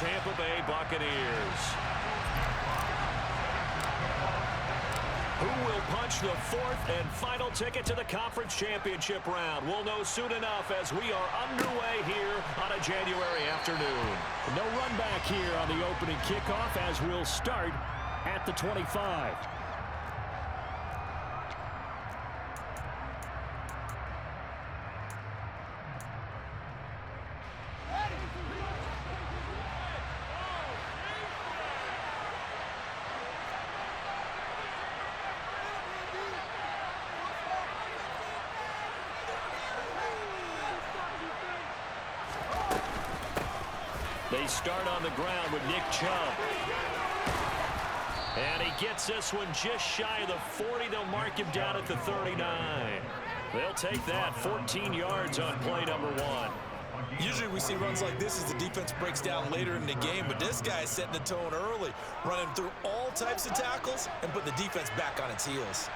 Tampa Bay Buccaneers. Who will punch the fourth and final ticket to the conference championship round? We'll know soon enough as we are underway here on a January afternoon. No run back here on the opening kickoff as we'll start at the 25. They start on the ground with Nick Chubb. And he gets this one just shy of the 40. They'll mark him down at the 39. They'll take that 14 yards on play number 1. Usually we see runs like this as the defense breaks down later in the game, but this guy is setting the tone early, running through all types of tackles and put the defense back on its heels.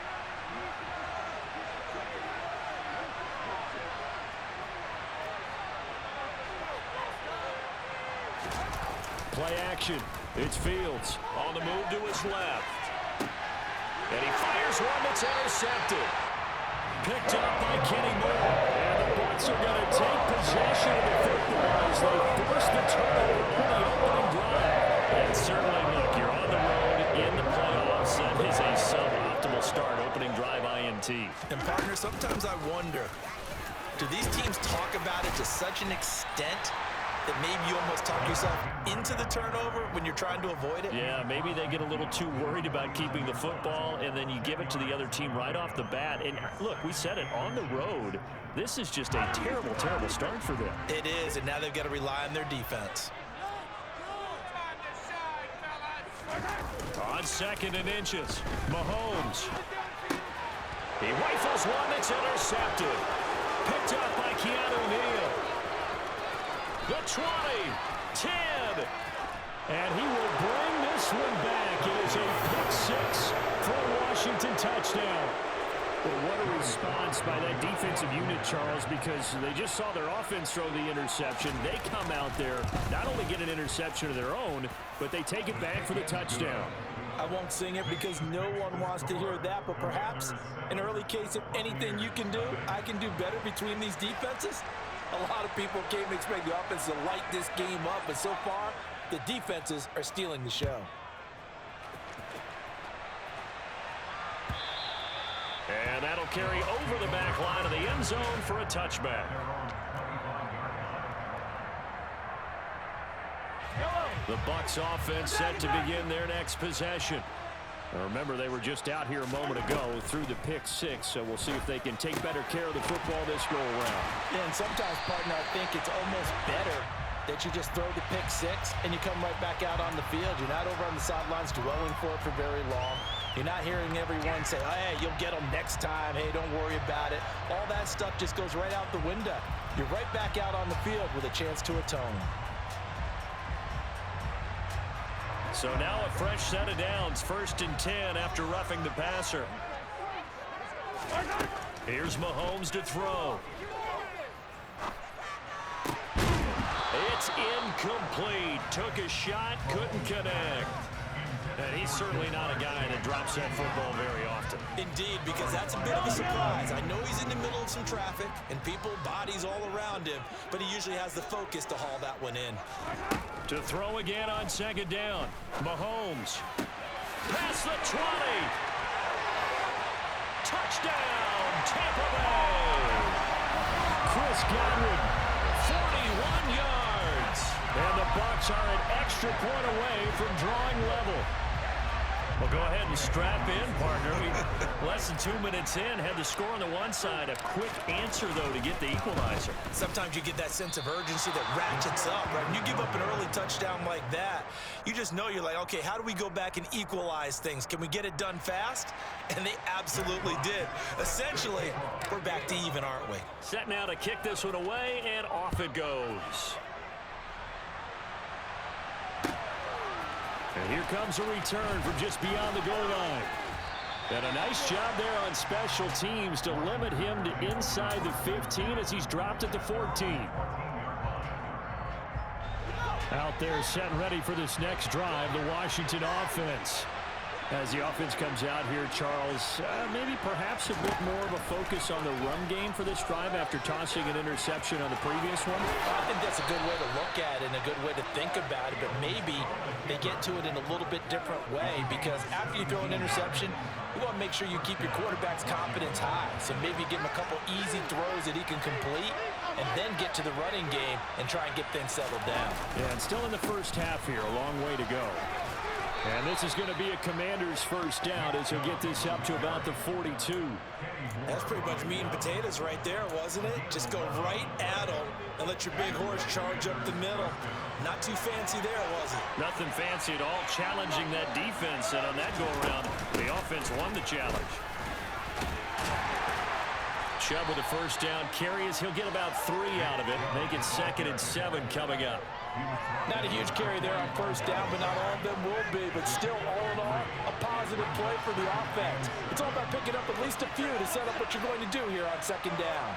Play action. It's Fields on the move to his left. And he fires one that's intercepted. Picked up by Kenny Moore. And the Bucs are going to take possession of the football as they force the turnover on the opening drive. And certainly, look, you're on the road in the playoffs. That is a suboptimal start. Opening drive INT. And partner, sometimes I wonder, do these teams talk about it to such an extent that maybe you almost talk yourself into the turnover when you're trying to avoid it? Yeah, maybe they get a little too worried about keeping the football, and then you give it to the other team right off the bat. And look, we said it, on the road, this is just a terrible, terrible start for them. It is, and now they've got to rely on their defense. On 2nd and inches, Mahomes. He rifles one that's intercepted. Picked up by Keanu Neal. The 20, 10, and he will bring this one back. It is a pick 6 for a Washington touchdown. Well, what a response by that defensive unit, Charles, because they just saw their offense throw the interception. They come out there, not only get an interception of their own, but they take it back for the touchdown. I won't sing it because no one wants to hear that, but perhaps an early case of anything you can do, I can do better between these defenses. A lot of people came to expect the offense to light this game up, but so far, the defenses are stealing the show. And that'll carry over the back line of the end zone for a touchback. The Bucs offense set to begin their next possession. Now remember, they were just out here a moment ago through the pick 6, so we'll see if they can take better care of the football this go around. Yeah, and sometimes, partner, I think it's almost better that you just throw the pick 6 and you come right back out on the field. You're not over on the sidelines dwelling for it for very long. You're not hearing everyone say, oh, hey, you'll get them next time. Hey, don't worry about it. All that stuff just goes right out the window. You're right back out on the field with a chance to atone. So now a fresh set of downs, 1st and 10 after roughing the passer. Here's Mahomes to throw. It's incomplete. Took a shot, couldn't connect. And he's certainly not a guy that drops that football very often. Indeed, because that's a bit of a surprise. I know he's in the middle of some traffic and people, bodies all around him, but he usually has the focus to haul that one in. To throw again on 2nd down. Mahomes. Past the 20. Touchdown, Tampa Bay. Chris Godwin, 41 yards. And the Bucs are an extra point away from drawing level. Well, go ahead and strap in, partner. Less than 2 minutes in, had the score on the one side. A quick answer, though, to get the equalizer. Sometimes you get that sense of urgency that ratchets up, right? When you give up an early touchdown like that, you just know you're like, okay, how do we go back and equalize things? Can we get it done fast? And they absolutely did. Essentially, we're back to even, aren't we? Set now to kick this one away, and off it goes. And here comes a return from just beyond the goal line. And a nice job there on special teams to limit him to inside the 15 as he's dropped at the 14. Out there set and ready for this next drive, the Washington offense. As the offense comes out here, Charles, maybe perhaps a bit more of a focus on the run game for this drive after tossing an interception on the previous one? I think that's a good way to look at it and a good way to think about it, but maybe they get to it in a little bit different way, because after you throw an interception, you want to make sure you keep your quarterback's confidence high. So maybe give him a couple easy throws that he can complete and then get to the running game and try and get things settled down. Yeah, and still in the first half here, a long way to go. And this is going to be a Commander's first down as he'll get this up to about the 42. That's pretty much meat and potatoes right there, wasn't it? Just go right at them and let your big horse charge up the middle. Not too fancy there, was it? Nothing fancy at all, challenging that defense. And on that go-around, the offense won the challenge. Chubb with a first down carry as he'll get about 3 out of it. Make it 2nd and 7 coming up. Not a huge carry there on first down, but not all of them will be. But still, all in all, a positive play for the offense. It's all about picking up at least a few to set up what you're going to do here on 2nd down.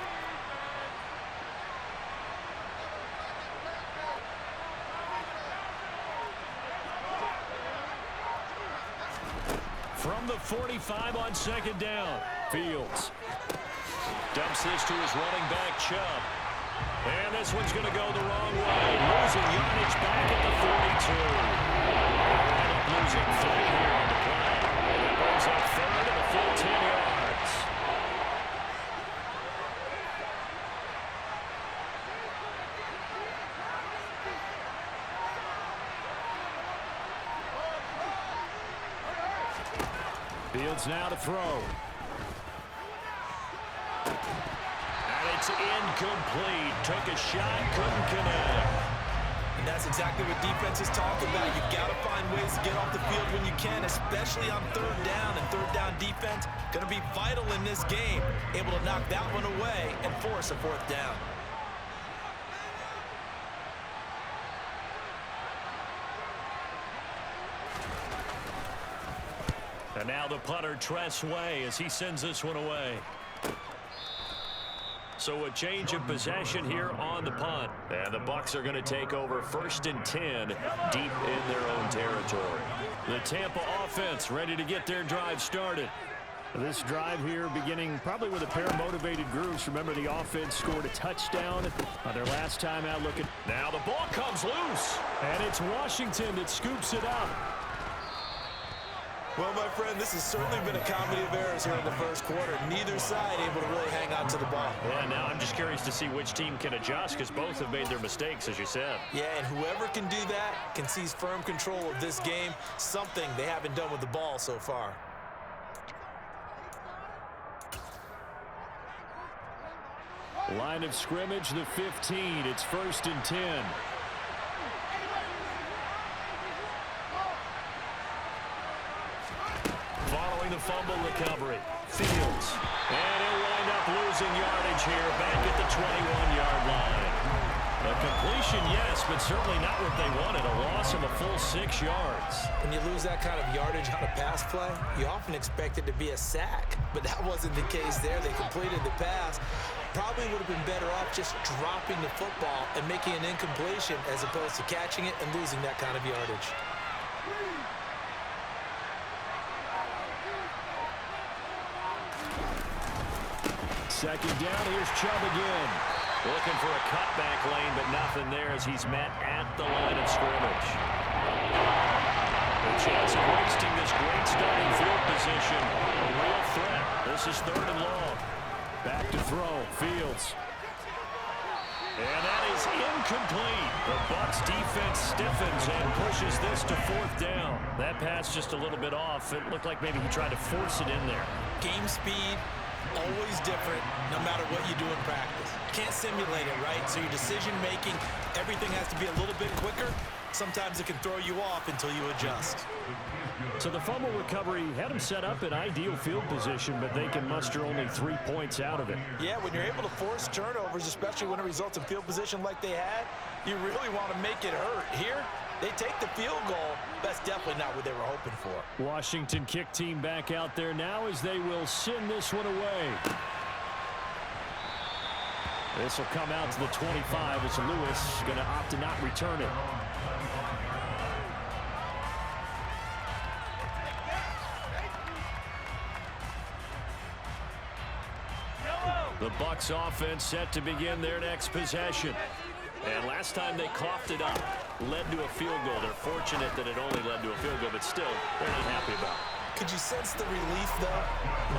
From the 45 on 2nd down, Fields dumps this to his running back, Chubb. And this one's going to go the wrong way. Losing yardage back at the 42. Losing 3 here on the play. And it brings up 3rd and a full 10 yards. Fields now to throw. It's incomplete. Took a shot, couldn't connect. And that's exactly what defenses talk about. You've got to find ways to get off the field when you can, especially on 3rd down. And 3rd down defense going to be vital in this game. Able to knock that one away and force a 4th down. And now the punter, Tress Way, as he sends this one away. So a change of possession here on the punt. And the Bucs are going to take over 1st and 10 deep in their own territory. The Tampa offense ready to get their drive started. This drive here beginning probably with a pair of motivated groups. Remember, the offense scored a touchdown on their last time out. Looking now, the ball comes loose. And it's Washington that scoops it up. Well, my friend, this has certainly been a comedy of errors here in the first quarter. Neither side able to really hang on to the ball. Yeah, now I'm just curious to see which team can adjust, because both have made their mistakes, as you said. Yeah, and whoever can do that can seize firm control of this game, something they haven't done with the ball so far. Line of scrimmage, the 15. It's 1st and 10. Following the fumble recovery, Fields. And he'll wind up losing yardage here back at the 21-yard line. A completion, yes, but certainly not what they wanted. A loss of a full 6 yards. When you lose that kind of yardage on a pass play, you often expect it to be a sack. But that wasn't the case there. They completed the pass. Probably would have been better off just dropping the football and making an incompletion as opposed to catching it and losing that kind of yardage. Second down, here's Chubb again. Looking for a cutback lane, but nothing there as he's met at the line of scrimmage. The chance of wasting this great starting field position. A real threat. This is 3rd and long. Back to throw, Fields. And that is incomplete. The Bucs defense stiffens and pushes this to 4th down. That pass just a little bit off. It looked like maybe he tried to force it in there. Game speed, always different no matter what you do in practice. Can't simulate it, right? So your decision making, everything has to be a little bit quicker. Sometimes it can throw you off until you adjust. So the fumble recovery had them set up in ideal field position, but they can muster only 3 points out of it. Yeah, when you're able to force turnovers, especially when it results in field position like they had, you really want to make it hurt. Here, they take the field goal. That's definitely not what they were hoping for. Washington kick team back out there now as they will send this one away. This will come out to the 25 as Lewis going to opt to not return it. The Bucs offense set to begin their next possession. And last time they coughed it up, led to a field goal. They're fortunate that it only led to a field goal, but still, they're not happy about it. Could you sense the relief, though,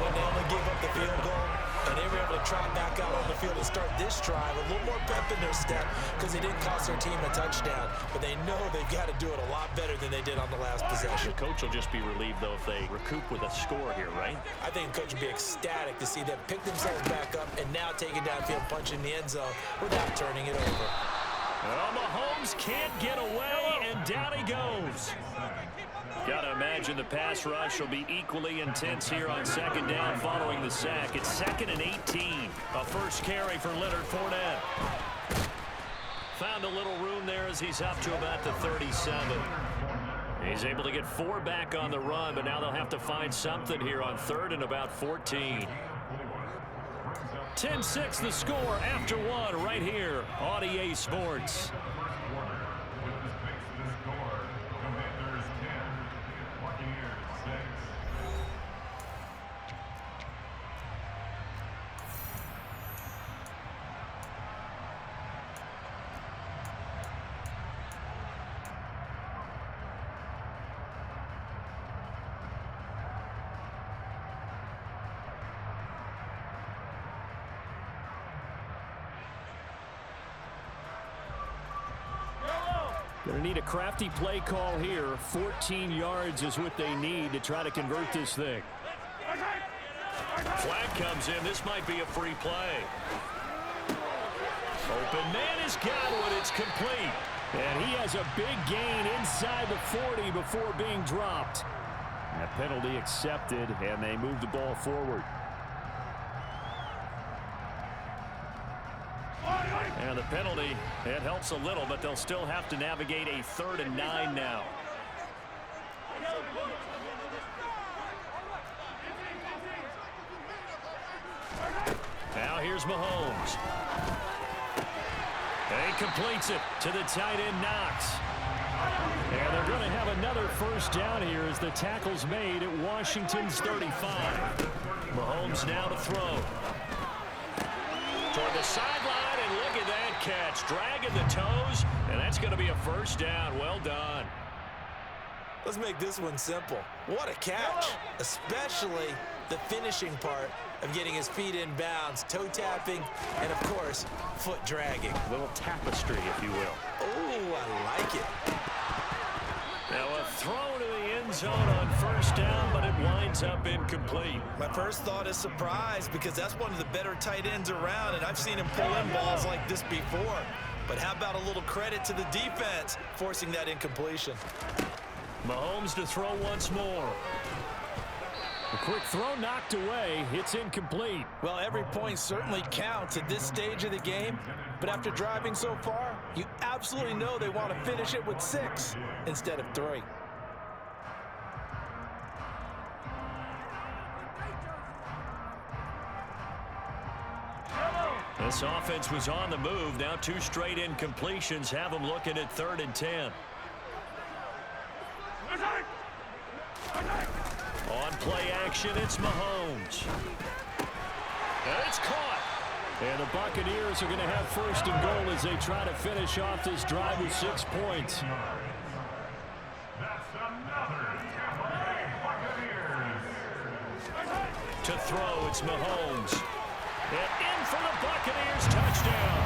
when they only gave up the field goal and they were able to trot back out on the field and start this drive? A little more pep in their step because they didn't cost their team a touchdown, but they know they've got to do it a lot better than they did on the last possession. The coach will just be relieved, though, if they recoup with a score here, right? I think the coach would be ecstatic to see them pick themselves back up and now take it downfield, punch in the end zone without turning it over. Well, Mahomes can't get away, and down he goes. Got to imagine the pass rush will be equally intense here on second down following the sack. It's 2nd and 18. A first carry for Leonard Fournette. Found a little room there as he's up to about the 37. He's able to get 4 back on the run, but now they'll have to find something here on 3rd and about 14. 10-6 the score after 1 right here on EA Sports. Going to need a crafty play call here. 14 yards is what they need to try to convert this thing. Flag comes in. This might be a free play. Open man has got one. It's complete. And he has a big gain inside the 40 before being dropped. That penalty accepted, and they move the ball forward. And the penalty, it helps a little, but they'll still have to navigate a 3rd and 9 now. Now here's Mahomes. And he completes it to the tight end, Knox. And they're going to have another first down here as the tackle's made at Washington's 35. Mahomes now to throw. Toward the sideline, and look at that catch. Dragging the toes, and that's going to be a first down. Well done. Let's make this one simple. What a catch, especially the finishing part of getting his feet in bounds, toe tapping, and of course, foot dragging. A little tapestry, if you will. Oh, I like it. Now a throw to the end zone on first down, but it winds up incomplete. My first thought is surprise because that's one of the better tight ends around, and I've seen him pull in balls like this before. But how about a little credit to the defense forcing that incompletion? Mahomes to throw once more. A quick throw knocked away. It's incomplete. Well, every point certainly counts at this stage of the game. But after driving so far, you absolutely know they want to finish it with 6 instead of 3. This offense was on the move. Now 2 straight incompletions have them looking at 3rd and 10. On play action, it's Mahomes. And it's caught. And the Buccaneers are going to have 1st and goal as they try to finish off this drive with 6 points. To throw, it's Mahomes. And in for the Buccaneers, touchdown.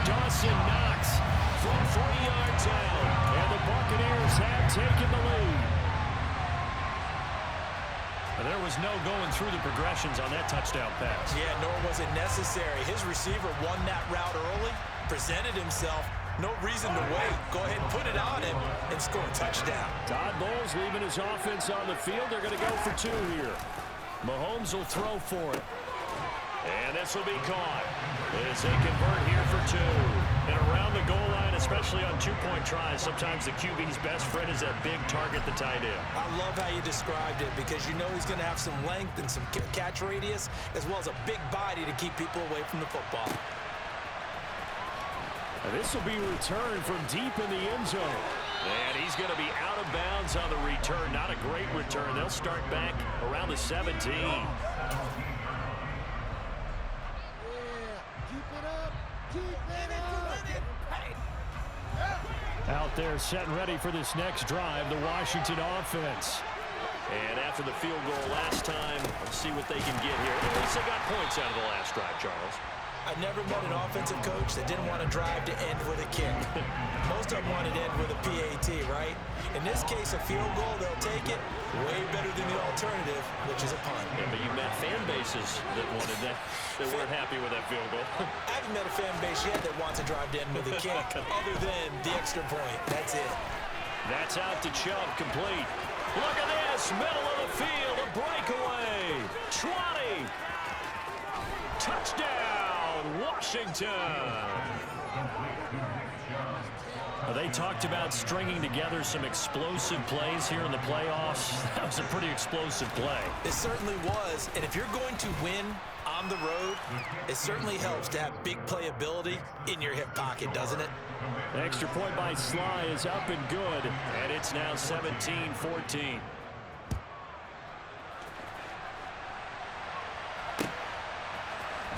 Dawson Knox from 40 yards out. And the Buccaneers have taken the lead. There was no going through the progressions on that touchdown pass. Yeah, nor was it necessary. His receiver won that route early, presented himself. No reason to wait. Go ahead and put it on him and score a touchdown. Todd Bowles leaving his offense on the field. They're going to go for 2 here. Mahomes will throw for it. And this will be caught as they convert here for 2. And around the goal line, especially on 2-point tries, sometimes the QB's best friend is that big target, the tight end. I love how you described it because you know he's going to have some length and some catch radius as well as a big body to keep people away from the football. This will be returned from deep in the end zone. And he's going to be out of bounds on the return. Not a great return. They'll start back around the 17. Out there set and ready for this next drive, the Washington offense. And after the field goal last time, let's see what they can get here. At least they got points out of the last drive, Charles. I never met an offensive coach that didn't want to drive to end with a kick. Most of them wanted to end with a PAT, right? In this case, a field goal, they'll take it. Way better than the alternative, which is a punt. Yeah, but you met fan bases that wanted that, that weren't happy with that field goal. I haven't met a fan base yet that wants to drive to end with a kick, other than the extra point. That's it. That's out to Chubb, complete. Look at this, middle of the field, a breakaway. 20. Touchdown, Washington. They talked about stringing together some explosive plays here in the playoffs. That was a pretty explosive play. It certainly was, and if you're going to win on the road, it certainly helps to have big playability in your hip pocket, doesn't it? The extra point by Sly is up and good, and it's now 17-14.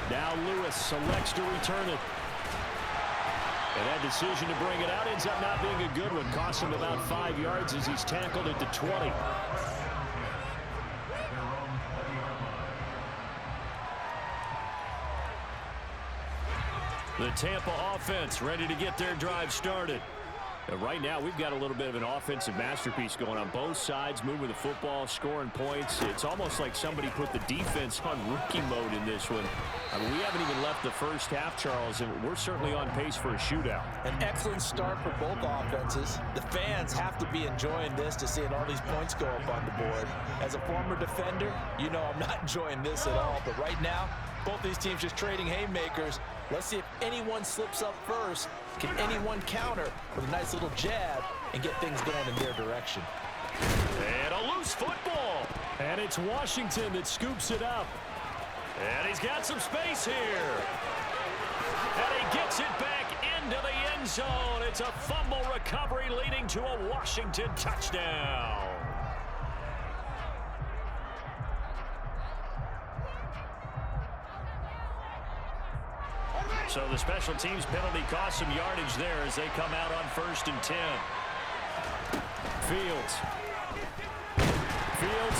Now Lewis selects to return it. And that decision to bring it out ends up not being a good one. Costs him about 5 yards as he's tackled at the 20. The Tampa offense ready to get their drive started. Right now, we've got a little bit of an offensive masterpiece going on both sides, moving the football, scoring points. It's almost like somebody put the defense on rookie mode in this one. I mean, we haven't even left the first half, Charles, and we're certainly on pace for a shootout. An excellent start for both offenses. The fans have to be enjoying this to seeing all these points go up on the board. As a former defender, you know I'm not enjoying this at all. But right now, both these teams just trading haymakers. Let's see if anyone slips up first. Can anyone counter with a nice little jab and get things going in their direction? And a loose football. And it's Washington that scoops it up. And he's got some space here. And he gets it back into the end zone. It's a fumble recovery leading to a Washington touchdown. So the special teams penalty cost some yardage there as they come out on 1st and 10. Fields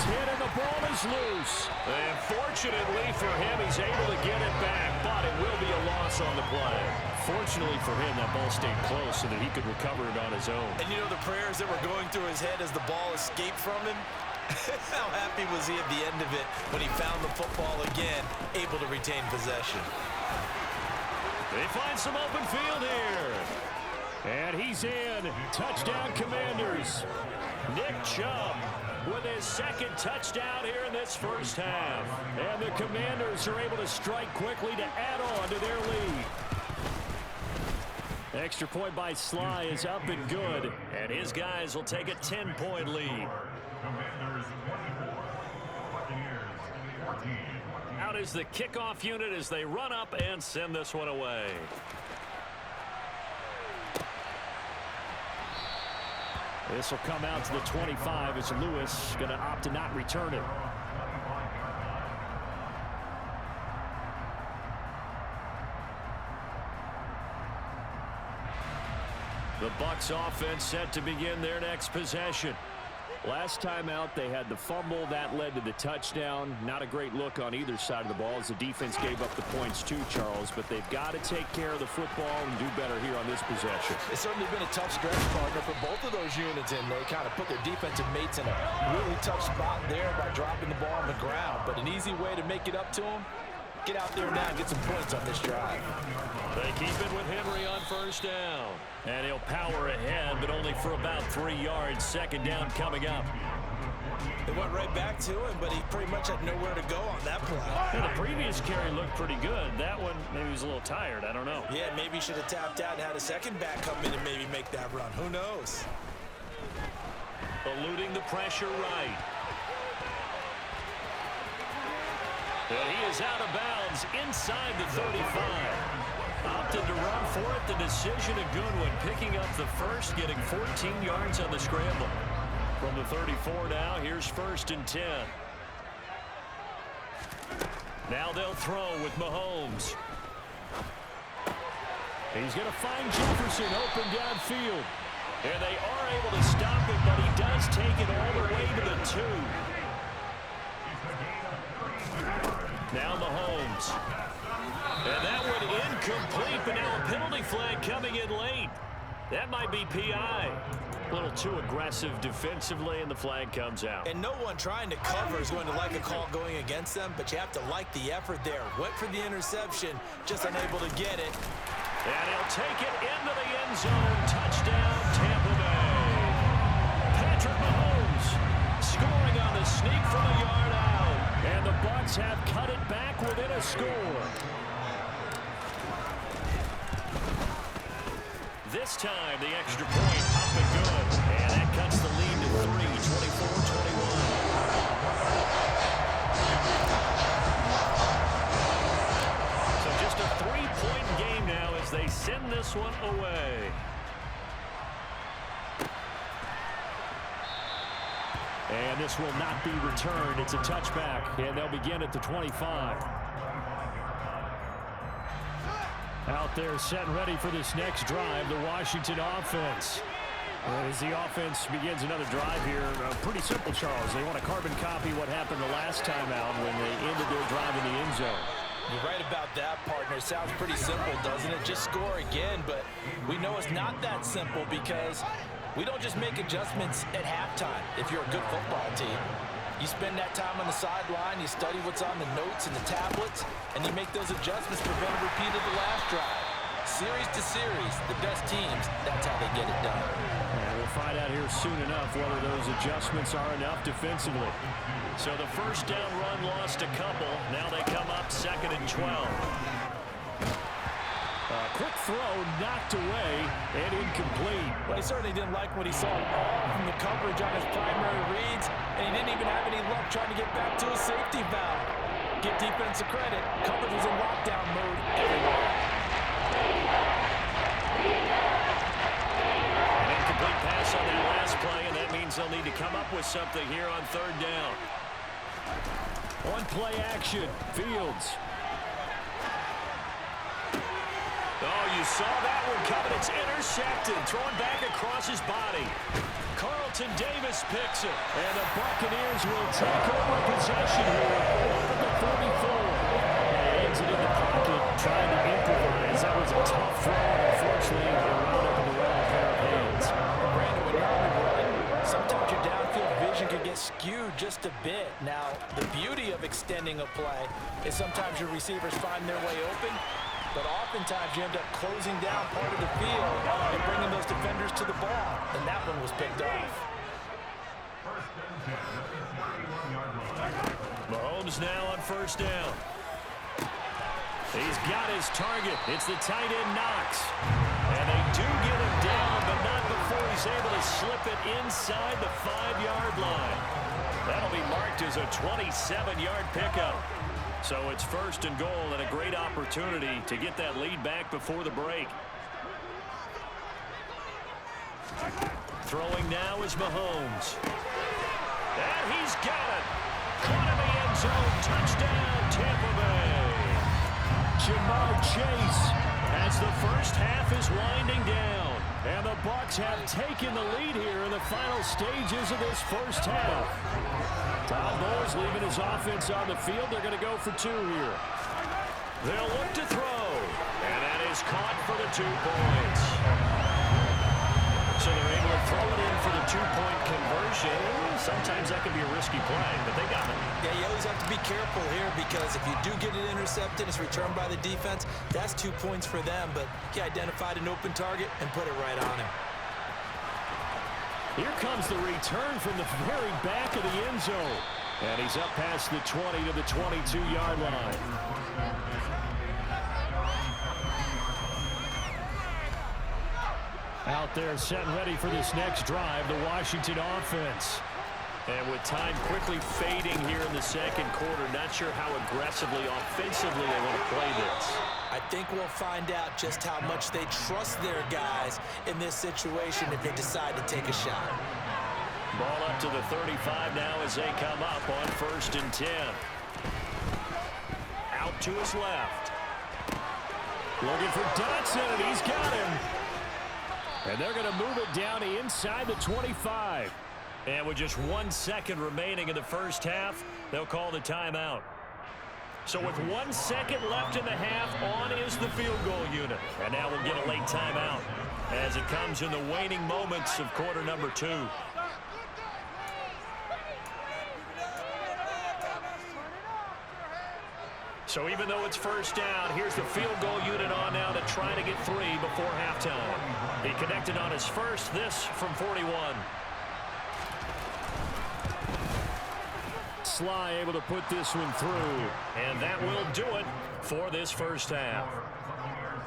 hit and the ball is loose. And fortunately for him, he's able to get it back, but it will be a loss on the play. Fortunately for him, that ball stayed close so that he could recover it on his own. And you know the prayers that were going through his head as the ball escaped from him? How happy was he at the end of it when he found the football again, able to retain possession? They find some open field here. And he's in. Touchdown, Commanders. Nick Chubb with his second touchdown here in this first half. And the Commanders are able to strike quickly to add on to their lead. Extra point by Sly is up and good. And his guys will take a 10-point lead. Out is the kickoff unit as they run up and send this one away. This will come out to the 25 as Lewis going to opt to not return it. The Bucs offense set to begin their next possession. Last time out, they had the fumble. That led to the touchdown. Not a great look on either side of the ball as the defense gave up the points too, Charles. But they've got to take care of the football and do better here on this possession. It's certainly been a tough stretch, partner, for both of those units, and they kind of put their defensive mates in a really tough spot there by dropping the ball on the ground. But an easy way to make it up to them, get out there now and get some points on this drive. They keep it with Henry on 1st down. And he'll power ahead, but only for about 3 yards. 2nd down coming up. They went right back to him, but he pretty much had nowhere to go on that play. Yeah, the previous carry looked pretty good. That one, maybe he was a little tired. I don't know. Yeah, maybe he should have tapped out and had a second back come in and maybe make that run. Who knows? Eluding the pressure right. And he is out of bounds inside the 35. Opted to run for it. The decision a good one. Picking up the first, getting 14 yards on the scramble. From the 34 now, here's 1st and 10. Now they'll throw with Mahomes. He's going to find Jefferson open downfield. And they are able to stop it, but he does take it all the way to the 2. Now Mahomes. And that one incomplete, but now a penalty flag coming in late. That might be PI. A little too aggressive defensively, and the flag comes out. And no one trying to cover is going to like a call going against them, but you have to like the effort there. Went for the interception, just unable to get it. And he'll take it into the end zone. Touchdown, Tampa Bay. Patrick Mahomes scoring on the sneak from a yard out. And the Bucs have cut it back within a score. This time, the extra point up and good. And that cuts the lead to 3, 24-21. So just a 3-point game now as they send this one away. And this will not be returned. It's a touchback, and they'll begin at the 25. Out there set and ready for this next drive, the Washington offense. As the offense begins another drive here, pretty simple, Charles. They want to carbon copy what happened the last time out when they ended their drive in the end zone. You're right about that, partner. Sounds pretty simple, doesn't it? Just score again, but we know it's not that simple because we don't just make adjustments at halftime if you're a good football team. You spend that time on the sideline, you study what's on the notes and the tablets, and you make those adjustments to prevent a repeat of the last drive. Series to series, the best teams, that's how they get it done. And we'll find out here soon enough whether those adjustments are enough defensively. So the first down run lost a couple. Now they come up 2nd and 12. Quick throw knocked away and incomplete. Well, he certainly didn't like what he saw all from the coverage on his primary reads, and he didn't even have any luck trying to get back to his safety valve. Give defense a credit. Coverage was in lockdown mode everywhere. An incomplete pass on that last play, and that means they'll need to come up with something here on 3rd down. On play action, Fields. Oh, you saw that one coming. It's intercepted. Thrown back across his body. Carlton Davis picks it. And the Buccaneers will take over possession here at the 44. They exit in the pocket, trying to improvise. That was a tough throw. Unfortunately, they wound up in the wrong pair of hands. Brandon, when you're on the run, sometimes your downfield vision can get skewed just a bit. Now, the beauty of extending a play is sometimes your receivers find their way open, but oftentimes you end up closing down part of the field and bringing those defenders to the ball, and that one was picked off. Mahomes now on 1st down. He's got his target. It's the tight end Knox. And they do get him down, but not before he's able to slip it inside the 5-yard line. That'll be marked as a 27-yard pickup. So it's 1st and goal and a great opportunity to get that lead back before the break. Throwing now is Mahomes. And he's got it. Caught in the end zone. Touchdown, Tampa Bay. Jamar Chase as the first half is winding down. And the Bucs have taken the lead here in the final stages of this first half. Todd Bowles leaving his offense on the field. They're going to go for 2 here. They'll look to throw. And that is caught for the 2 points. So they're able to throw it in for the 2-point conversion. Sometimes that can be a risky play, but they got it. Yeah, you always have to be careful here because if you do get it intercepted, it's returned by the defense. That's 2 points for them, but he identified an open target and put it right on him. Here comes the return from the very back of the end zone. And he's up past the 20 to the 22-yard line. Out there set and ready for this next drive, the Washington offense. And with time quickly fading here in the 2nd quarter, not sure how aggressively, offensively they want to play this. I think we'll find out just how much they trust their guys in this situation if they decide to take a shot. Ball up to the 35 now as they come up on 1st and 10. Out to his left. Looking for Dotson, and he's got him. And they're going to move it down inside the 25. And with just 1 second remaining in the first half, they'll call the timeout. So with 1 second left in the half, on is the field goal unit. And now we'll get a late timeout as it comes in the waning moments of quarter number 2. So even though it's first down, here's the field goal unit on now to try to get 3 before halftime. He connected on his first, this from 41. Sly able to put this one through. And that will do it for this first half.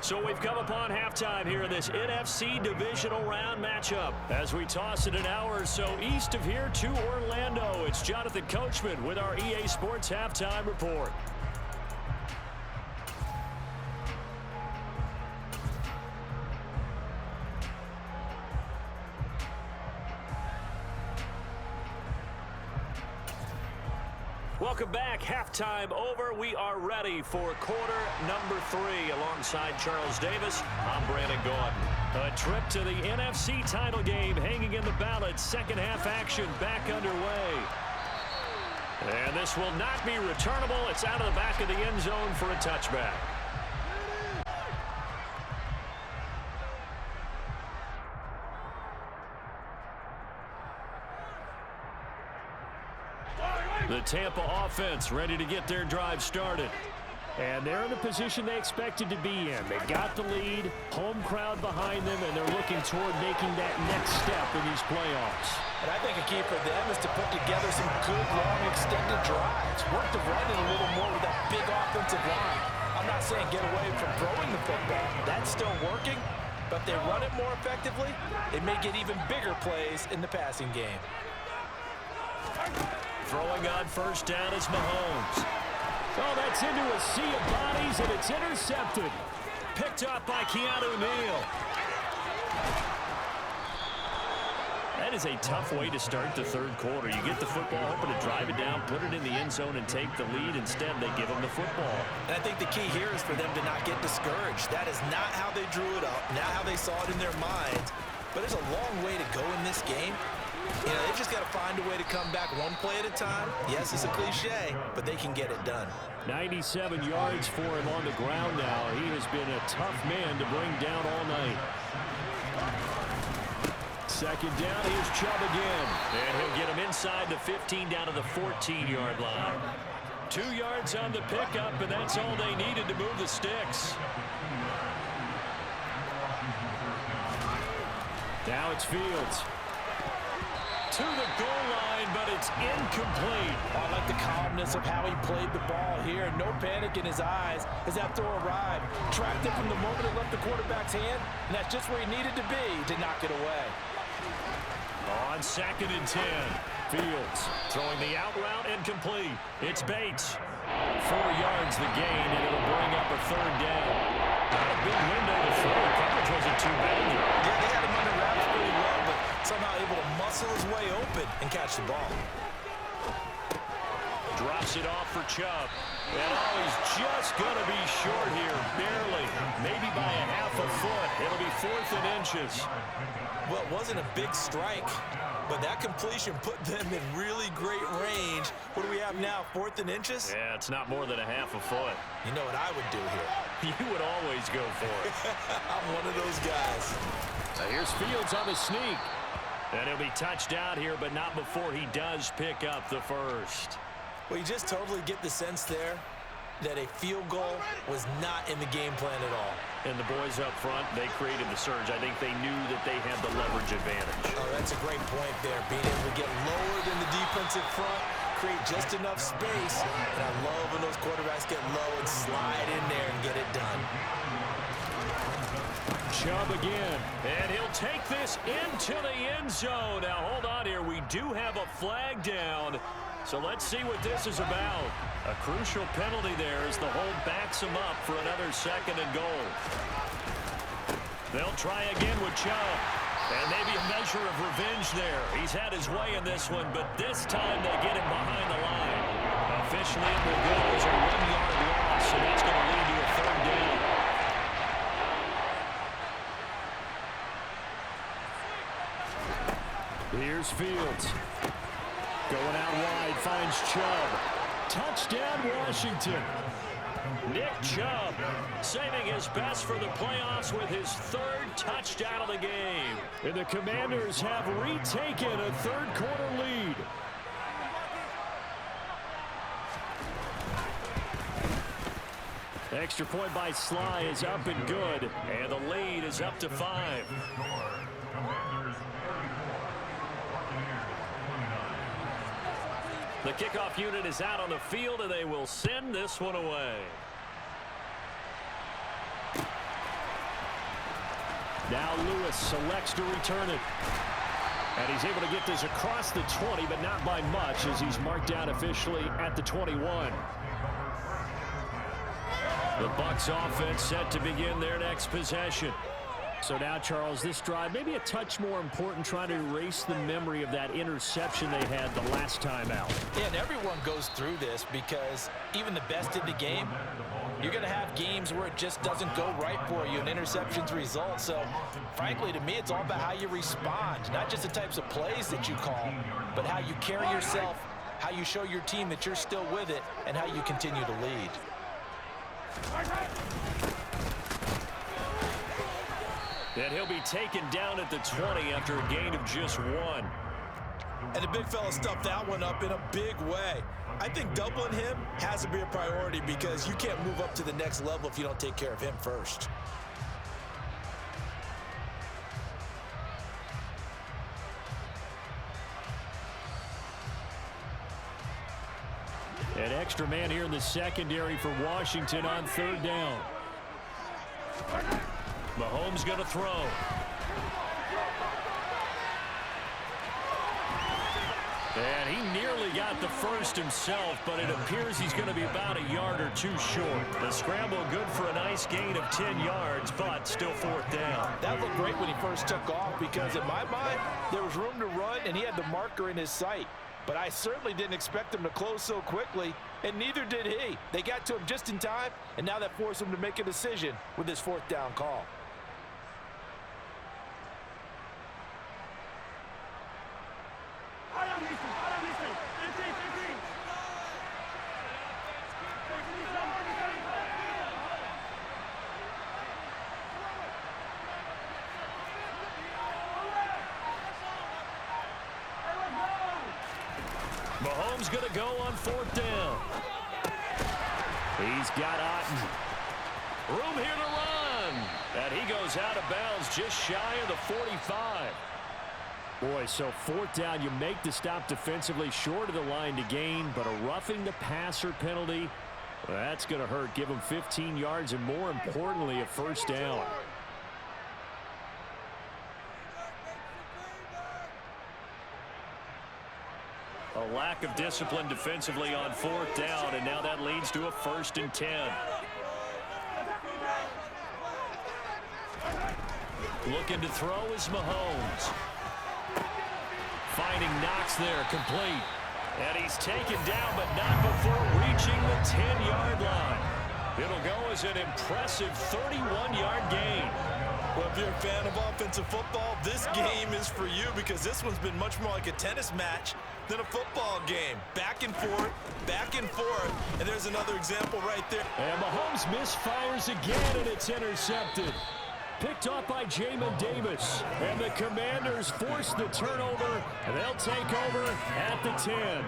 So we've come upon halftime here in this NFC divisional round matchup. As we toss it an hour or so east of here to Orlando, it's Jonathan Coachman with our EA Sports Halftime Report. Welcome back. Halftime over. We are ready for quarter number 3. Alongside Charles Davis, I'm Brandon Gordon. A trip to the NFC title game hanging in the balance. Second half action back underway. And this will not be returnable. It's out of the back of the end zone for a touchback. The Tampa offense ready to get their drive started. And they're in the position they expected to be in. They got the lead, home crowd behind them, and they're looking toward making that next step in these playoffs. And I think a key for them is to put together some good, long, extended drives. Work the running a little more with that big offensive line. I'm not saying get away from throwing the football. That's still working, but if they run it more effectively, they may get even bigger plays in the passing game. Throwing on first down is Mahomes. Oh, that's into a sea of bodies, and it's intercepted. Picked up by Keanu Neal. That is a tough way to start the third quarter. You get the football, hoping to drive it down, put it in the end zone, and take the lead. Instead, they give them the football. And I think the key here is for them to not get discouraged. That is not how they drew it up, not how they saw it in their minds. But there's a long way to go in this game. You know, they've just got to find a way to come back one play at a time. Yes, it's a cliche, but they can get it done. 97 yards for him on the ground now. He has been a tough man to bring down all night. Second down, here's Chubb again. And he'll get him inside the 15 down to the 14-yard line. 2 yards on the pickup, and that's all they needed to move the sticks. Now it's Fields. To the goal line, but it's incomplete. I like the calmness of how he played the ball here. No panic in his eyes as that throw arrived. Tracked it from the moment it left the quarterback's hand, and that's just where he needed to be to knock it away. On 2nd and 10, Fields throwing the out route incomplete. It's Bates. 4 yards the gain, and it'll bring up a third down. Not a big window to throw. Coverage wasn't too bad there. Yeah, they had him under wraps pretty well, but somehow able to muscle his way open and catch the ball. Drops it off for Chubb. And he's just going to be short here, barely. Maybe by a half a foot. It'll be 4th and inches. Well, it wasn't a big strike, but that completion put them in really great range. What do we have now, 4th and inches? Yeah, it's not more than a half a foot. You know what I would do here? You would always go for it. I'm one of those guys. So here's Fields on the sneak. And he'll be touched out here, but not before he does pick up the first. Well, you just totally get the sense there that a field goal was not in the game plan at all. And the boys up front, they created the surge. I think they knew that they had the leverage advantage. Oh, that's a great point there. Being able to get lower than the defensive front, create just enough space. And I love when those quarterbacks get low and slide in there and get it done. Chubb again. And he'll take this into the end zone. Now, hold on here. We do have a flag down. So let's see what this is about. A crucial penalty there as the hold backs him up for another 2nd and goal. They'll try again with Chubb. And maybe a measure of revenge there. He's had his way in this one, but this time they get him behind the line. Officially, it will go as a 1-yard loss, and that's going to lead to a 3rd down. Here's Fields. Going out wide, finds Chubb. Touchdown, Washington. Nick Chubb saving his best for the playoffs with his third touchdown of the game. And the Commanders have retaken a third-quarter lead. Extra point by Sly is up and good. And the lead is up to 5. The kickoff unit is out on the field, and they will send this one away. Now Lewis selects to return it. And he's able to get this across the 20, but not by much, as he's marked down officially at the 21. The Bucs offense set to begin their next possession. So now, Charles, this drive maybe a touch more important, trying to erase the memory of that interception they had the last time out. Yeah, and everyone goes through this because even the best in the game, you're going to have games where it just doesn't go right for you and interceptions result. So, frankly, to me, it's all about how you respond, not just the types of plays that you call, but how you carry yourself, how you show your team that you're still with it, and how you continue to lead. And he'll be taken down at the 20 after a gain of just 1. And the big fella stuffed that one up in a big way. I think doubling him has to be a priority because you can't move up to the next level if you don't take care of him first. An extra man here in the secondary for Washington on third down. Mahomes going to throw. And he nearly got the first himself, but it appears he's going to be about a yard or 2 short. The scramble good for a nice gain of 10 yards, but still 4th down. That looked great when he first took off because, in my mind, there was room to run, and he had the marker in his sight. But I certainly didn't expect him to close so quickly, and neither did he. They got to him just in time, and now that forced him to make a decision with his 4th down call. Mahomes going to go on 4th down. He's got Otten. Room here to run. And he goes out of bounds just shy of the 45. Boy, so 4th down, you make the stop defensively short of the line to gain, but a roughing the passer penalty, well, that's going to hurt. Give him 15 yards and, more importantly, a 1st down. A lack of discipline defensively on 4th down, and now that leads to a 1st and 10. Looking to throw is Mahomes. Finding Knox there, complete. And he's taken down, but not before reaching the 10-yard line. It'll go as an impressive 31-yard gain. Well, if you're a fan of offensive football, this game is for you because this one's been much more like a tennis match than a football game. Back and forth, and there's another example right there. And Mahomes misfires again, and it's intercepted. Picked off by Jamin Davis. And the Commanders force the turnover, and they'll take over at the 10.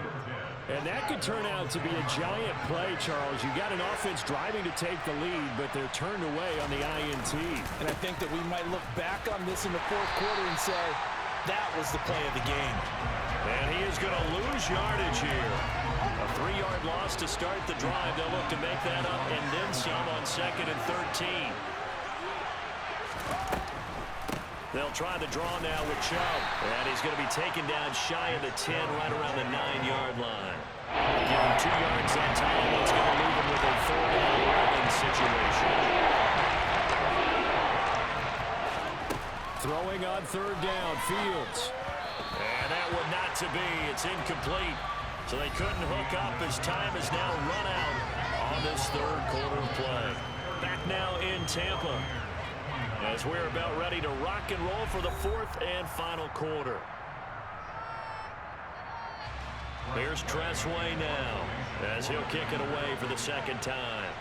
And that could turn out to be a giant play, Charles. You got an offense driving to take the lead, but they're turned away on the INT. And I think that we might look back on this in the 4th quarter and say, that was the play of the game. And he is going to lose yardage here. A 3-yard loss to start the drive. They'll look to make that up and then some on 2nd and 13. They'll try the draw now with Chubb. And he's going to be taken down shy of the 10, right around the 9-yard line. Give him 2 yards that time. It's going to leave him with a 4th and 11 situation. Throwing on 3rd down, Fields. And that would not to be. It's incomplete. So they couldn't hook up as time is now run out on this 3rd quarter play. Back now in Tampa, as we're about ready to rock and roll for the 4th and final quarter. Here's Tressway now as he'll kick it away for the second time.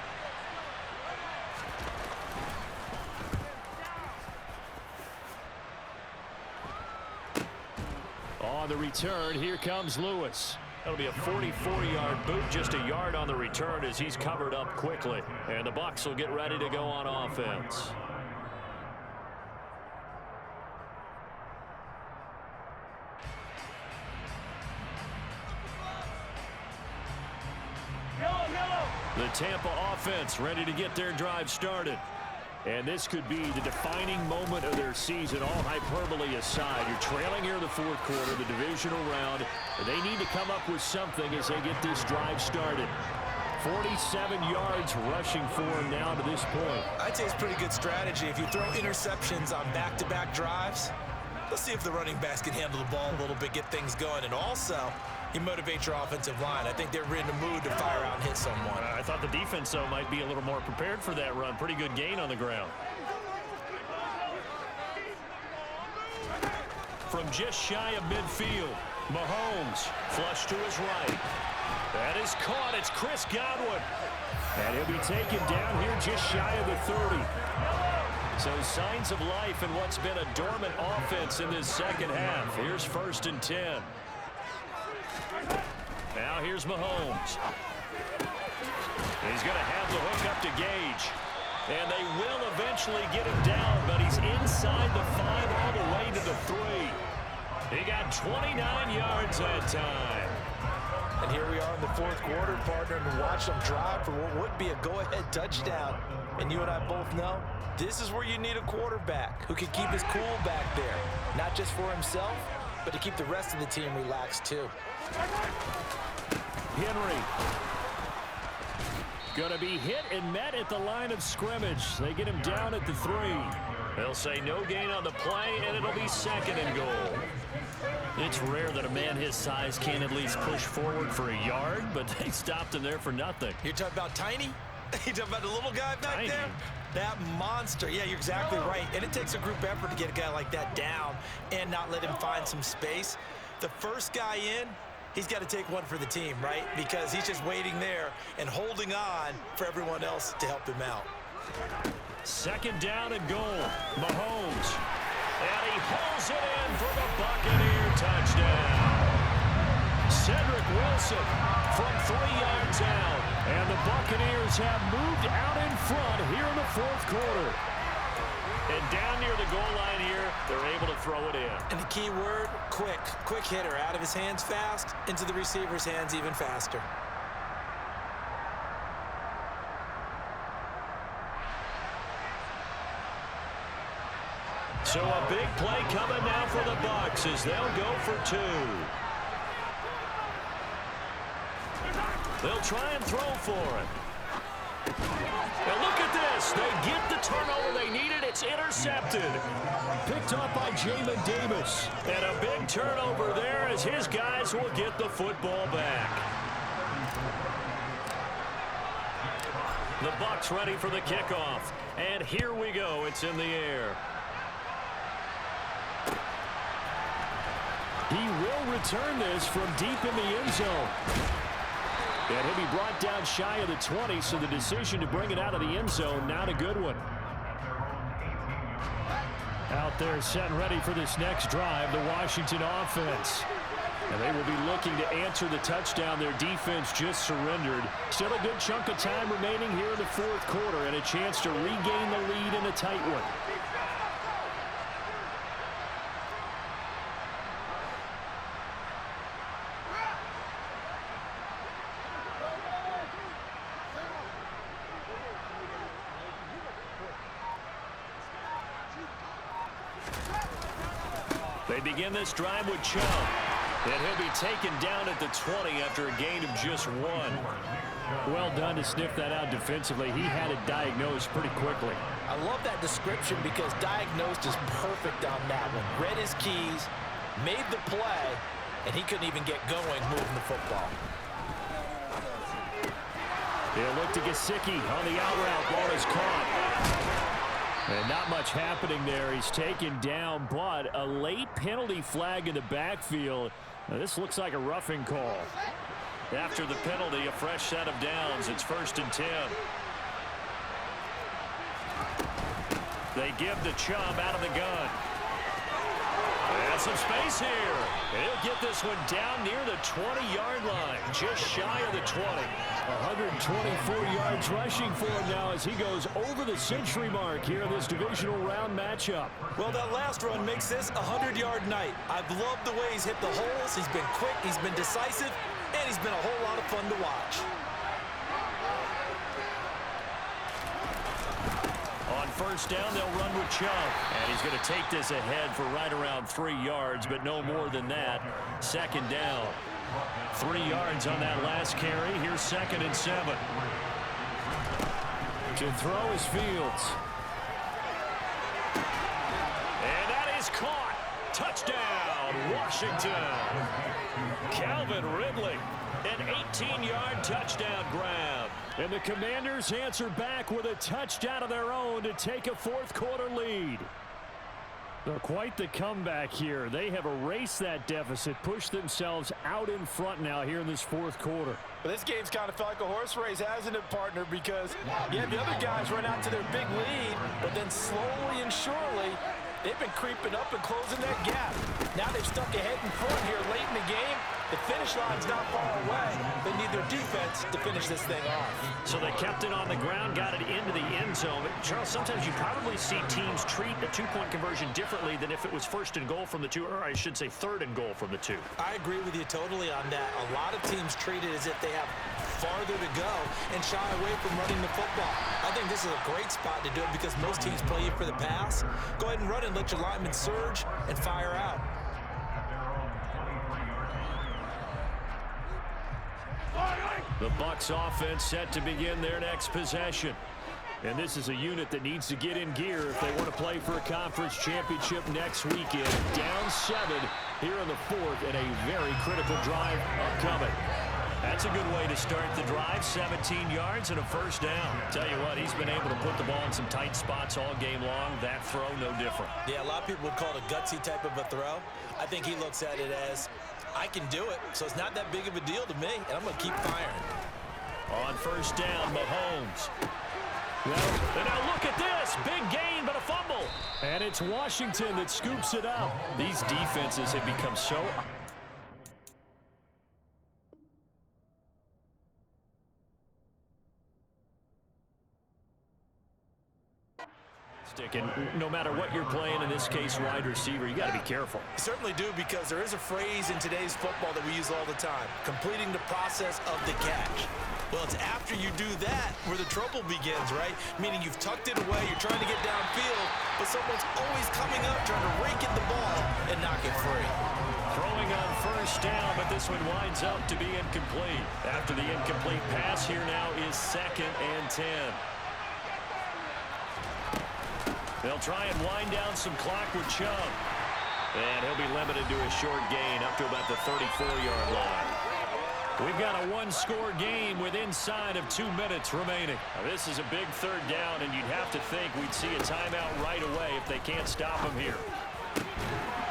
On the return, here comes Lewis. That'll be a 44-yard boot, just a yard on the return as he's covered up quickly. And the Bucs will get ready to go on offense. The Tampa offense ready to get their drive started. And this could be the defining moment of their season, all hyperbole aside. You're trailing here in the fourth quarter, the divisional round. They need to come up with something as they get this drive started. 47 yards rushing for him now to this point. I'd say it's pretty good strategy. If you throw interceptions on back-to-back drives, let's see if the running backs can handle the ball a little bit, get things going, and also you motivate your offensive line. I think they're in the mood to fire out and hit someone. I thought the defense, though, might be a little more prepared for that run. Pretty good gain on the ground. From just shy of midfield, Mahomes flush to his right. That is caught. It's Chris Godwin. And he'll be taken down here just shy of the 30. So signs of life in what's been a dormant offense in this second half. Here's 1st and 10. Now here's Mahomes. He's going to have the hook up to Gage. And they will eventually get him down, but he's inside the 5 all the way to the 3. He got 29 yards that time. And here we are in the fourth quarter, partner, and watch them drive for what would be a go-ahead touchdown. And you and I both know this is where you need a quarterback who can keep his cool back there. Not just for himself, but to keep the rest of the team relaxed too. Henry. Going to be hit and met at the line of scrimmage. They get him down at the 3. They'll say no gain on the play, and it'll be 2nd and goal. It's rare that a man his size can't at least push forward for a yard, but they stopped him there for nothing. You're talking about Tiny? You're talking about the little guy back Tiny. there? That monster. Yeah, you're exactly right. And it takes a group effort to get a guy like that down and not let him find some space. The first guy in, he's got to take one for the team, right? Because he's just waiting there and holding on for everyone else to help him out. 2nd down and goal. Mahomes. And he hauls it in for the Buccaneer touchdown. Cedric Wilson from 3 yards out. And the Buccaneers have moved out in front here in the fourth quarter. And down near the goal line here, they're able to throw it in. And the key word, quick. Quick hitter. Out of his hands fast, into the receiver's hands even faster. So a big play coming now for the Bucs as they'll go for 2. They'll try and throw for it. Now look at this. They get the turnover they needed. It's intercepted. Picked up by Jamin Davis. And a big turnover there as his guys will get the football back. The Bucs ready for the kickoff. And here we go. It's in the air. He will return this from deep in the end zone. And he'll be brought down shy of the 20, so the decision to bring it out of the end zone, not a good one. Out there set and ready for this next drive, the Washington offense. And they will be looking to answer the touchdown their defense just surrendered. Still a good chunk of time remaining here in the fourth quarter and a chance to regain the lead in a tight one. They begin this drive with Chubb. And he'll be taken down at the 20 after a gain of just 1. Well done to sniff that out defensively. He had it diagnosed pretty quickly. I love that description because diagnosed is perfect on that one. Read his keys, made the play, and he couldn't even get going moving the football. They'll look to Gesicki on the out route. Ball is caught. And not much happening there. He's taken down, but a late penalty flag in the backfield. Now, this looks like a roughing call. After the penalty, a fresh set of downs. It's 1st and 10. They give to Chubb out of the gun. And some space here. He'll get this one down near the 20-yard line, just shy of the 20. 124 yards rushing for him now as he goes over the century mark here in this divisional round matchup. Well, that last run makes this a 100-yard night. I've loved the way he's hit the holes. He's been quick, he's been decisive, and he's been a whole lot of fun to watch. On 1st down, they'll run with Chubb. And he's going to take this ahead for right around 3 yards, but no more than that. 2nd down. 3 yards on that last carry. Here's 2nd and 7. To throw is Fields. And that is caught. Touchdown, Washington. Calvin Ridley. An 18-yard touchdown grab. And the Commanders answer back with a touchdown of their own to take a 4th quarter lead. They're quite the comeback here. They have erased that deficit, pushed themselves out in front now here in this 4th quarter. But this game's kind of felt like a horse race, hasn't it, partner? Because you have the other guys run out to their big lead, but then slowly and surely, they've been creeping up and closing that gap. Now they've stuck ahead in front here late in the game. The finish line's not far away. They need their defense to finish this thing off. So they kept it on the ground, got it into the end zone. Charles, sometimes you probably see teams treat a 2-point conversion differently than if it was 1st and goal from the 2, or I should say 3rd and goal from the 2. I agree with you totally on that. A lot of teams treat it as if they have farther to go and shy away from running the football. I think this is a great spot to do it because most teams play you for the pass. Go ahead and run and let your linemen surge and fire out. The Bucs offense set to begin their next possession. And this is a unit that needs to get in gear if they want to play for a conference championship next weekend. Down 7 here in the 4th and a very critical drive upcoming. That's a good way to start the drive. 17 yards and a 1st down. Tell you what, he's been able to put the ball in some tight spots all game long. That throw, no different. Yeah, a lot of people would call it a gutsy type of a throw. I think he looks at it as, I can do it, so it's not that big of a deal to me, and I'm going to keep firing. On 1st down, Mahomes. And now look at this. Big gain, but a fumble. And it's Washington that scoops it up. These defenses have become so... And no matter what you're playing, in this case, wide receiver, you got to be careful. You certainly do, because there is a phrase in today's football that we use all the time, completing the process of the catch. Well, it's after you do that where the trouble begins, right? Meaning you've tucked it away, you're trying to get downfield, but someone's always coming up trying to rake at the ball and knock it free. Throwing on 1st down, but this one winds up to be incomplete. After the incomplete pass, here now is 2nd and 10. They'll try and wind down some clock with Chubb. And he'll be limited to a short gain up to about the 34-yard line. We've got a 1-score game with inside of 2 minutes remaining. Now, this is a big 3rd down, and you'd have to think we'd see a timeout right away if they can't stop him here.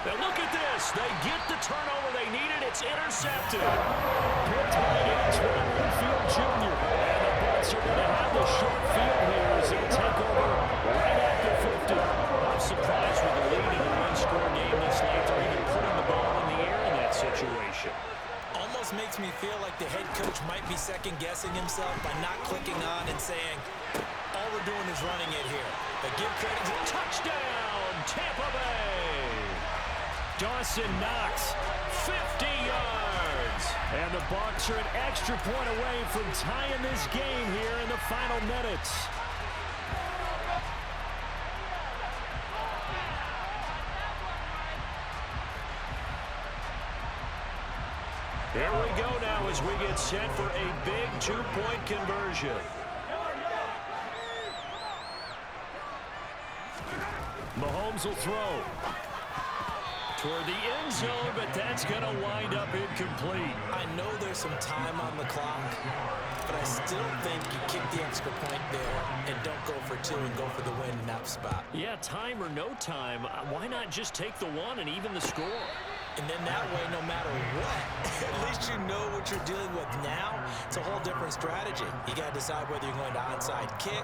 Now look at this. They get the turnover they needed. It's intercepted. Picked by Antoine Winfield Jr. And the Bucs are going to have the short field here as they'll take over right after 50. I'm surprised with the lead in a 1-score game this late. They're even putting the ball in the air in that situation. Almost makes me feel like the head coach might be second-guessing himself by not clicking on and saying, all we're doing is running it here. But give credit to touchdown, Tampa Bay. Dawson Knox, 50 yards. And the Bucs are an extra point away from tying this game here in the final minutes. Here we go now as we get set for a big 2-point conversion. Mahomes will throw toward the end zone, but that's going to wind up incomplete. I know there's some time on the clock, but I still think you kick the extra point there and don't go for 2 and go for the win in that spot. Yeah, time or no time, why not just take the 1 and even the score? And then that way, no matter what, at least you know what you're dealing with now. It's a whole different strategy. You got to decide whether you're going to onside kick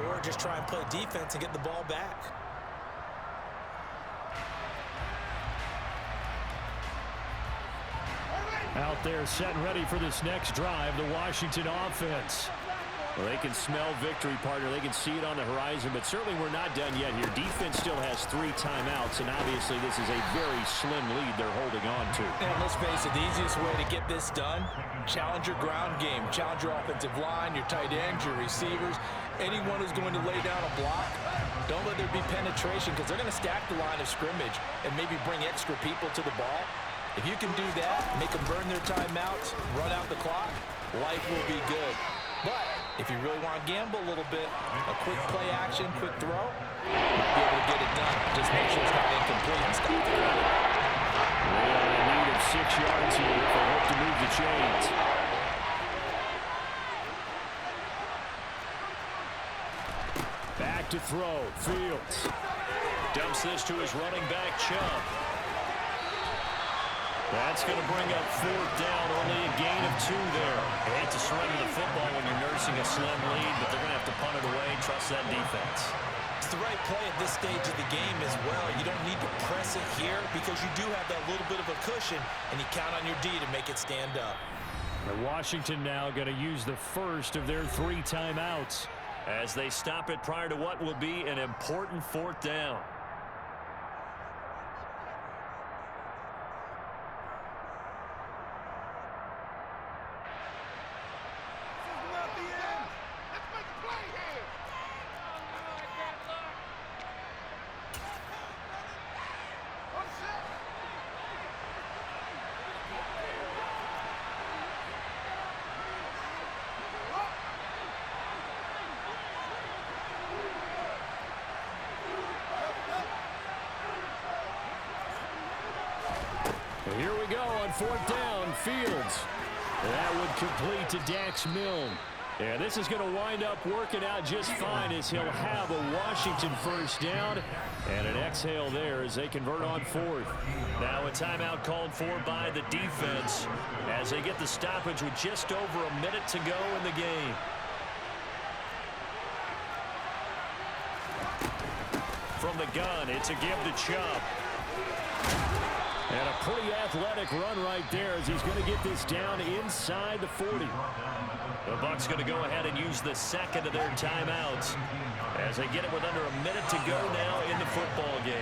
or just try and play defense and get the ball back. Out there set and ready for this next drive, the Washington offense. Well, they can smell victory, partner. They can see it on the horizon, but certainly we're not done yet here. Defense still has 3 timeouts, and obviously this is a very slim lead they're holding on to. And let's face it, the easiest way to get this done, challenge your ground game. Challenge your offensive line, your tight ends, your receivers, anyone who's going to lay down a block. Don't let there be penetration because they're going to stack the line of scrimmage and maybe bring extra people to the ball. If you can do that, make them burn their timeouts, run out the clock, life will be good. But if you really want to gamble a little bit, a quick play action, quick throw, might be able to get it done. Just make sure it's not incomplete and stop the clock. They are in need of 6 yards here if they hope to move the chains. Back to throw, Fields. Dumps this to his running back, Chubb. That's going to bring up 4th down, only a gain of 2 there. I hate to surrender the football when you're nursing a slim lead, but they're going to have to punt it away and trust that defense. It's the right play at this stage of the game as well. You don't need to press it here because you do have that little bit of a cushion, and you count on your D to make it stand up. And Washington now going to use the first of their 3 timeouts as they stop it prior to what will be an important 4th down. Here we go on 4th down, Fields. That would complete to Dax Milne. Yeah, this is going to wind up working out just fine as he'll have a Washington first down and an exhale there as they convert on 4th. Now a timeout called for by the defense as they get the stoppage with just over a minute to go in the game. From the gun, it's a give to Chubb. And a pretty athletic run right there as he's going to get this down inside the 40. The Bucs going to go ahead and use the second of their timeouts as they get it with under a minute to go now in the football game.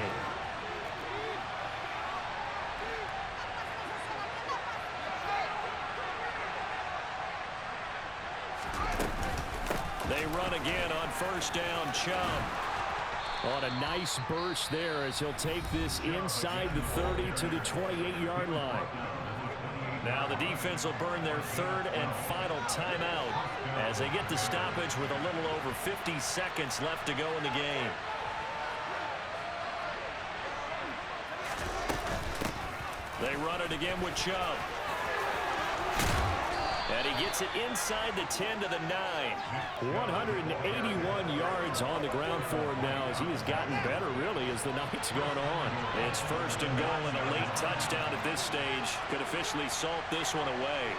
They run again on 1st down, Chubb. On a nice burst there as he'll take this inside the 30 to the 28-yard line. Now the defense will burn their 3rd and final timeout as they get the stoppage with a little over 50 seconds left to go in the game. They run it again with Chubb. And he gets it inside the 10 to the 9. 181 yards on the ground for him now as he has gotten better, really, as the night's gone on. It's 1st and goal and a late touchdown at this stage. Could officially salt this one away.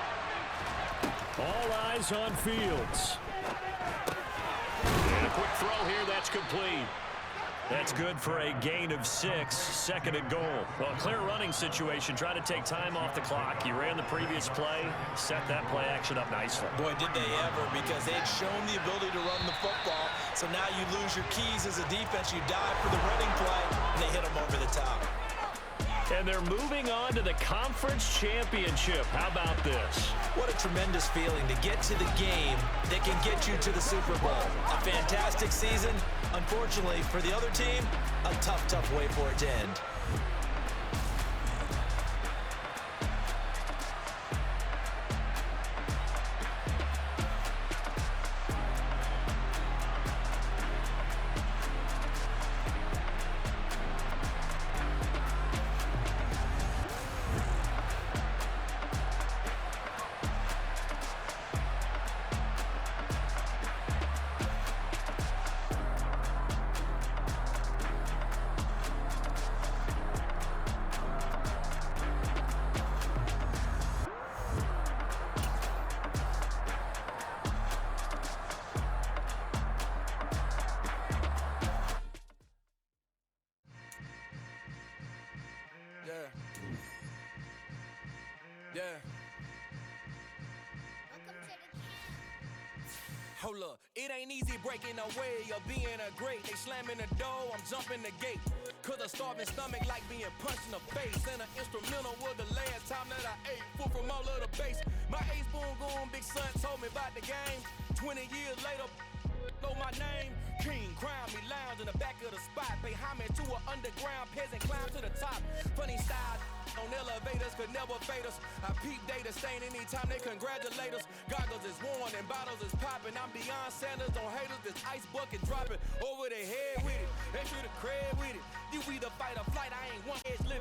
All eyes on Fields. And a quick throw here. That's complete. That's good for a gain of 6, 2nd and goal. Well, clear running situation. Try to take time off the clock. You ran the previous play, set that play action up nicely. Boy, did they ever, because they had shown the ability to run the football. So now you lose your keys as a defense. You dive for the running play, and they hit them over the top. And they're moving on to the conference championship. How about this? What a tremendous feeling to get to the game that can get you to the Super Bowl. A fantastic season. Unfortunately, for the other team, a tough, tough way for it to end. Yeah. Hold up, it ain't easy breaking away or being a great. They slamming the door, I'm jumping the gate. Cause a starving stomach like being punched in the face. And an instrumental was the last time that I ate. Full from all of the bass. My ace boom goon, big son told me about the game. 20 years later, know my name. King, crown me, lounge in the back of the spot. Pay homage to an underground peasant, climb to the top. Funny style on elevators could never fade us. I peep data stain anytime they congratulate us. Goggles is worn and bottles is popping. I'm beyond Sanders on haters. This ice bucket dropping over their head with it. They should have cred with it. You either fight or flight. I ain't one edge living.